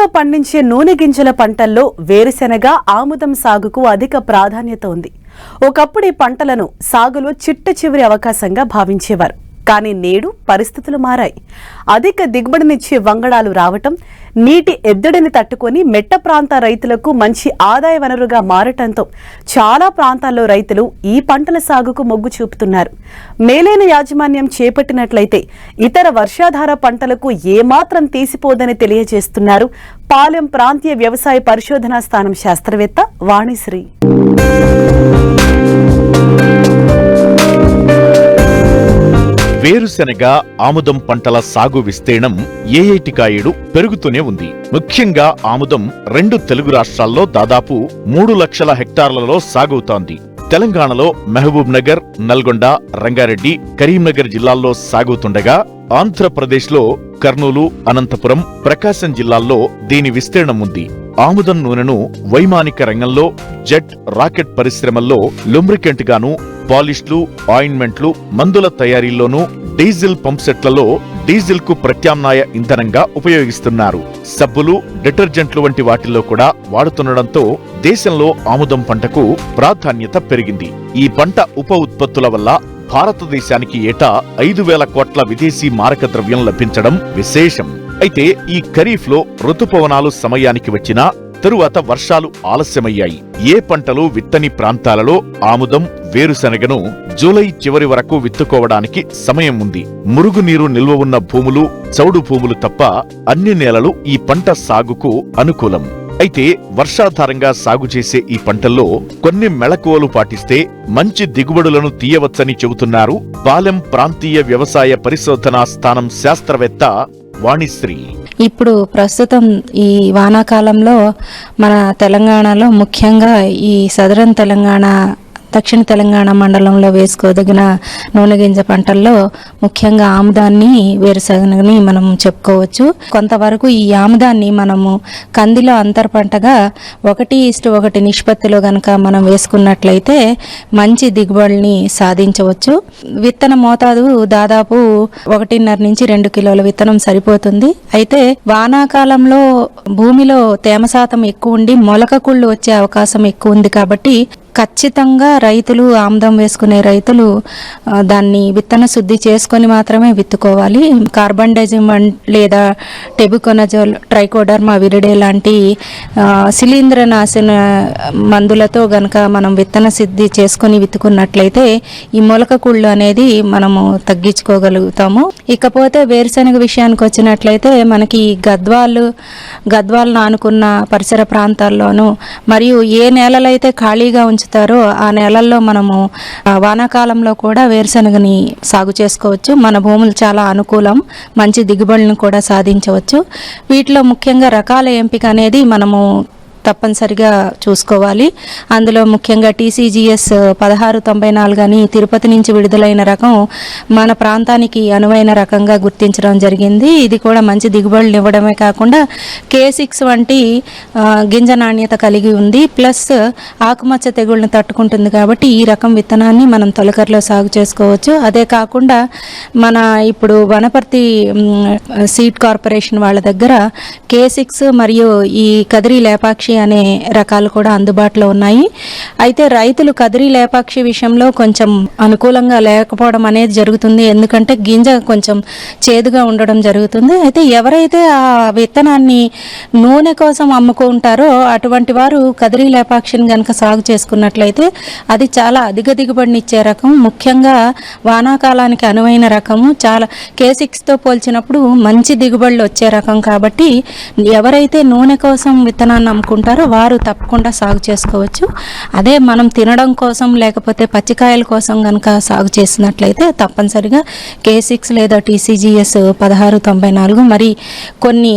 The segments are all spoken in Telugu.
భూమిలో పండించే నూనె గింజల పంటల్లో వేరుశెనగ, ఆముదం సాగుకు అధిక ప్రాధాన్యత ఉంది. ఒకప్పుడు ఈ పంటలను సాగులో చిట్ట చివరి అవకాశంగా భావించేవారు. కానీ నేడు పరిస్థితులు మారాయి. అధిక దిగుబడినిచ్చే వంగడాలు రావటం, నీటి ఎద్దడిని తట్టుకొని మెట్ట ప్రాంత రైతులకు మంచి ఆదాయ వనరుగా మారటంతో చాలా ప్రాంతాల్లో రైతులు ఈ పంటల సాగుకు మొగ్గు చూపుతున్నారు. మేలైన యాజమాన్యం చేపట్టినట్లయితే ఇతర వర్షాధార పంటలకు ఏమాత్రం తీసిపోదని తెలియజేస్తున్నారు పాలెం ప్రాంతీయ వ్యవసాయ పరిశోధనా స్థానం శాస్త్రవేత్త వాణిశ్రీ. వేరుశెనగ, ఆముదం పంటల సాగు విస్తీర్ణం ఏటికాయేడు పెరుగుతూనే ఉంది. ముఖ్యంగా ఆముదం 2 తెలుగు రాష్ట్రాల్లో దాదాపు 3 లక్షల హెక్టార్లలో సాగవుతోంది. తెలంగాణలో మహబూబ్ నగర్, నల్గొండ, రంగారెడ్డి, కరీంనగర్ జిల్లాల్లో సాగుతుండగా ఆంధ్రప్రదేశ్లో కర్నూలు, అనంతపురం, ప్రకాశం జిల్లాల్లో దీని విస్తీర్ణం ఉంది. ఆముదం నూనెను వైమానిక రంగంలో, జెట్, రాకెట్ పరిశ్రమల్లో లూబ్రికెంట్ గాను, పాలిష్లు, ఆయింట్మెంట్లు, మందుల తయారీలోనూ, డీజిల్ పంప్సెట్లలో డీజిల్ కు ప్రత్యామ్నాయ ఇంధనంగా ఉపయోగిస్తున్నారు. సబ్బులు, డిటర్జెంట్లు వంటి వాటిల్లో కూడా వాడుతుండటంతో దేశంలో ఆముదం పంటకు ప్రాధాన్యత పెరిగింది. ఈ పంట ఉప ఉత్పత్తుల వల్ల భారతదేశానికి ఏటా 5,000 కోట్ల విదేశీ మారక ద్రవ్యం లభించడం విశేషం. అయితే ఈ ఖరీఫ్ లో ఋతుపవనాలు సమయానికి వచ్చినా తరువాత వర్షాలు ఆలస్యమయ్యాయి. ఏ పంటలు విత్తని ప్రాంతాలలో ఆముదం, వేరుశెనగను జూలై చివరి వరకు విత్తుకోవడానికి సమయం ఉంది. మురుగునీరు నిల్వ ఉన్న భూములు, చౌడు భూములు తప్ప అన్ని నేలలు ఈ పంట సాగుకు అనుకూలం. అయితే వర్షాధారంగా సాగు చేసే ఈ పంటల్లో కొన్ని మెళకువలు పాటిస్తే మంచి దిగుబడులను తీయవచ్చని చెబుతున్నారు పాలెం ప్రాంతీయ వ్యవసాయ పరిశోధనా స్థానం శాస్త్రవేత్త వాణిశ్రీ. ఇప్పుడు ప్రస్తుతం ఈ వానాకాలంలో మన తెలంగాణలో ముఖ్యంగా ఈ సదరన్ తెలంగాణ, దక్షిణ తెలంగాణ మండలంలో వేసుకోదగిన నూనె గింజ పంటల్లో ముఖ్యంగా ఆముదాన్ని, వేరుశనగని మనం చెప్పుకోవచ్చు. కొంతవరకు ఈ ఆముదాన్ని మనము కందిలో అంతర పంటగా 1:1 నిష్పత్తిలో గనక మనం వేసుకున్నట్లయితే మంచి దిగుబడిని సాధించవచ్చు. విత్తన మోతాదు దాదాపు 1.5 నుంచి 2 కిలోల విత్తనం సరిపోతుంది. అయితే వానాకాలంలో భూమిలో తేమ శాతం ఎక్కువ ఉండి మొలక కుళ్ళు వచ్చే అవకాశం ఎక్కువ ఉంది. కాబట్టి ఖచ్చితంగా రైతులు, ఆముదం వేసుకునే రైతులు దాన్ని విత్తన శుద్ధి చేసుకొని మాత్రమే విత్తుకోవాలి. కార్బండైజిమ్ లేదా టెబుకొనజోల్, ట్రైకోడర్మా విరిడే లాంటి శిలీంద్రనాశన మందులతో గనక మనం విత్తన శుద్ధి చేసుకొని విత్తుకున్నట్లయితే ఈ మొలక కుళ్ళు అనేది మనము తగ్గించుకోగలుగుతాము. ఇకపోతే వేరుశెనగ విషయానికి వచ్చినట్లయితే మనకి గద్వాలను ఆనుకున్న పరిసర ప్రాంతాల్లోనూ మరియు ఏ నేలలైతే ఖాళీగా ఉంచుతారో ఆ నేలల్లో మనము వానాకాలంలో కూడా వేరుశెనగని సాగు చేసుకోవచ్చు. మన భూములు చాలా అనుకూలం, మంచి దిగుబడులను కూడా సాధించవచ్చు. వీటిలో ముఖ్యంగా రకాల ఎంపిక అనేది మనము తప్పనిసరిగా చూసుకోవాలి. అందులో ముఖ్యంగా TCGS 1694 అని తిరుపతి నుంచి విడుదలైన రకం మన ప్రాంతానికి అనువైన రకంగా గుర్తించడం జరిగింది. ఇది కూడా మంచి దిగుబడులు ఇవ్వడమే కాకుండా K6 వంటి గింజ నాణ్యత కలిగి ఉంది. ప్లస్ ఆకుమచ్చ తెగుళ్ళను తట్టుకుంటుంది. కాబట్టి ఈ రకం విత్తనాన్ని మనం తొలకరిలో సాగు చేసుకోవచ్చు. అదే కాకుండా మన ఇప్పుడు వనపర్తి సీడ్ కార్పొరేషన్ వాళ్ళ దగ్గర K6 మరియు ఈ కదిరి లేపాక్షి అనే రకాలు కూడా అందుబాటులో ఉన్నాయి. అయితే రైతులు కదిరి లేపాక్షి విషయంలో కొంచెం అనుకూలంగా లేకపోవడం అనేది జరుగుతుంది. ఎందుకంటే గింజ కొంచెం చేదుగా ఉండడం జరుగుతుంది. అయితే ఎవరైతే ఆ విత్తనాన్ని నూనె కోసం అమ్ముకుంటారో అటువంటి వారు కదిరి లేపాక్షిని కనుక సాగు చేసుకున్నట్లయితే అది చాలా అధిక దిగుబడినిచ్చే రకం. ముఖ్యంగా వానాకాలానికి అనువైన రకము. చాలా K6తో పోల్చినప్పుడు మంచి దిగుబడులు వచ్చే రకం. కాబట్టి ఎవరైతే నూనె కోసం విత్తనాన్ని అమ్ముకుంటారో వారు తప్పకుండా సాగు చేసుకోవచ్చు. అదే మనం తినడం కోసం లేకపోతే పచ్చికాయల కోసం కనుక సాగు చేసినట్లయితే తప్పనిసరిగా K6 లేదా TCGS 1694 మరి కొన్ని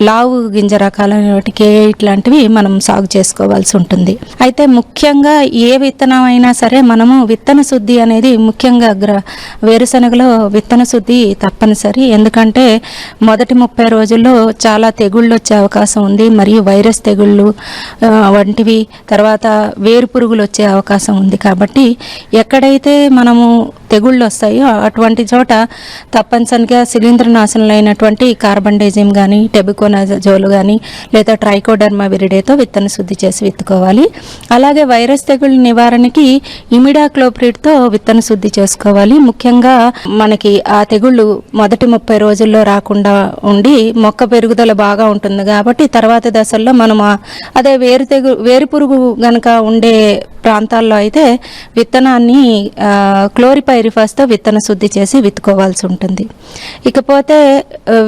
లావు గింజ రకాలైన K8 లాంటివి మనం సాగు చేసుకోవాల్సి ఉంటుంది. అయితే ముఖ్యంగా ఏ విత్తనం అయినా సరే మనము విత్తన శుద్ధి అనేది ముఖ్యంగా వేరుశెనగలో విత్తన శుద్ధి తప్పనిసరి. ఎందుకంటే మొదటి 30 రోజుల్లో చాలా తెగుళ్ళు వచ్చే అవకాశం ఉంది. మరియు వైరస్ తెగుళ్ళు వంటివి, తర్వాత వేరు పురుగులు వచ్చే అవకాశం ఉంది. కాబట్టి ఎక్కడైతే మనము తెగుళ్ళు వస్తాయో అటువంటి చోట తప్పనిసరిగా శిలీంద్రనాశనలైనటువంటి కార్బండైజిమ్ కానీ టెబికోనాజోల్ కానీ లేదా ట్రైకోడర్మా విరిడేతో విత్తన శుద్ధి చేసి విత్తుకోవాలి. అలాగే వైరస్ తెగుళ్ళ నివారణకి ఇమిడాక్లోప్రిడ్తో విత్తన శుద్ధి చేసుకోవాలి. ముఖ్యంగా మనకి ఆ తెగుళ్ళు మొదటి 30 రోజుల్లో రాకుండా ఉండి మొక్క పెరుగుదల బాగా ఉంటుంది కాబట్టి తర్వాత దశల్లో మనం అదే వేరు పురుగు గనక ఉండే ప్రాంతాల్లో అయితే విత్తనాన్ని క్లోరిపైరిఫాస్తో విత్తన శుద్ధి చేసి విత్తుకోవాల్సి ఉంటుంది. ఇకపోతే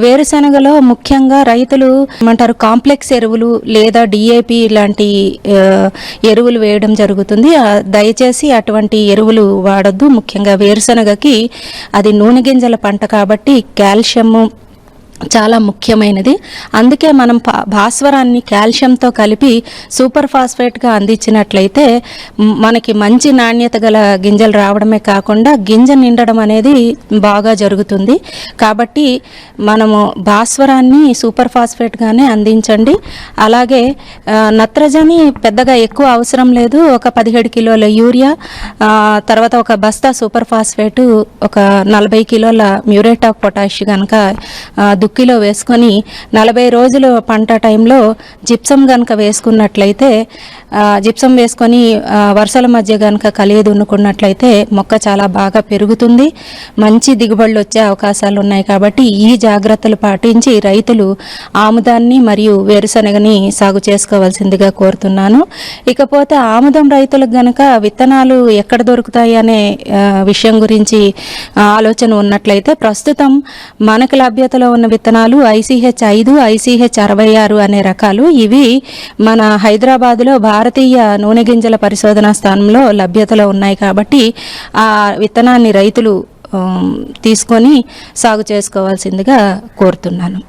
వేరుశనగలో ముఖ్యంగా రైతులు ఏమంటారు కాంప్లెక్స్ ఎరువులు లేదా డిఏపి లాంటి ఎరువులు వేయడం జరుగుతుంది. దయచేసి అటువంటి ఎరువులు వాడొద్దు. ముఖ్యంగా వేరుశనగకి అది నూనె గింజల పంట కాబట్టి కాల్షియము చాలా ముఖ్యమైనది. అందుకే మనం భాస్వరాన్ని కాల్షియంతో కలిపి సూపర్ ఫాస్ఫేట్గా అందించినట్లయితే మనకి మంచి నాణ్యత గల గింజలు రావడమే కాకుండా గింజ నిండడం అనేది బాగా జరుగుతుంది. కాబట్టి మనము భాస్వరాన్ని సూపర్ ఫాస్ఫేట్గానే అందించండి. అలాగే నత్రజని పెద్దగా ఎక్కువ అవసరం లేదు. ఒక 17 కిలోల యూరియా, తర్వాత ఒక బస్తా సూపర్ ఫాస్ఫేటు, ఒక 40 కిలోల మ్యూరేట్ ఆఫ్ పొటాష్ కనుక దుక్కిలో వేసుకొని 40 రోజులు పంట టైంలో జిప్సం కనుక వేసుకున్నట్లయితే జిప్సం వేసుకొని వరుసల మధ్య కనుక కలిగి దున్నుకున్నట్లయితే మొక్క చాలా బాగా పెరుగుతుంది. మంచి దిగుబడులు వచ్చే అవకాశాలు ఉన్నాయి. కాబట్టి ఈ జాగ్రత్తలు పాటించి రైతులు ఆముదాన్ని మరియు వేరుశనగని సాగు చేసుకోవాల్సిందిగా కోరుతున్నాను. ఇకపోతే ఆముదం రైతులకు గనక విత్తనాలు ఎక్కడ దొరుకుతాయి అనే విషయం గురించి ఆలోచన ఉన్నట్లయితే ప్రస్తుతం మనకు లభ్యతలో ఉన్న విత్తనాలు ICH5, ICH66 అనే రకాలు. ఇవి మన హైదరాబాద్లో భారతీయ నూనె గింజల పరిశోధనా స్థానంలో లభ్యతలో ఉన్నాయి. కాబట్టి ఆ విత్తనాన్ని రైతులు తీసుకొని సాగు చేసుకోవాల్సిందిగా కోరుతున్నాను.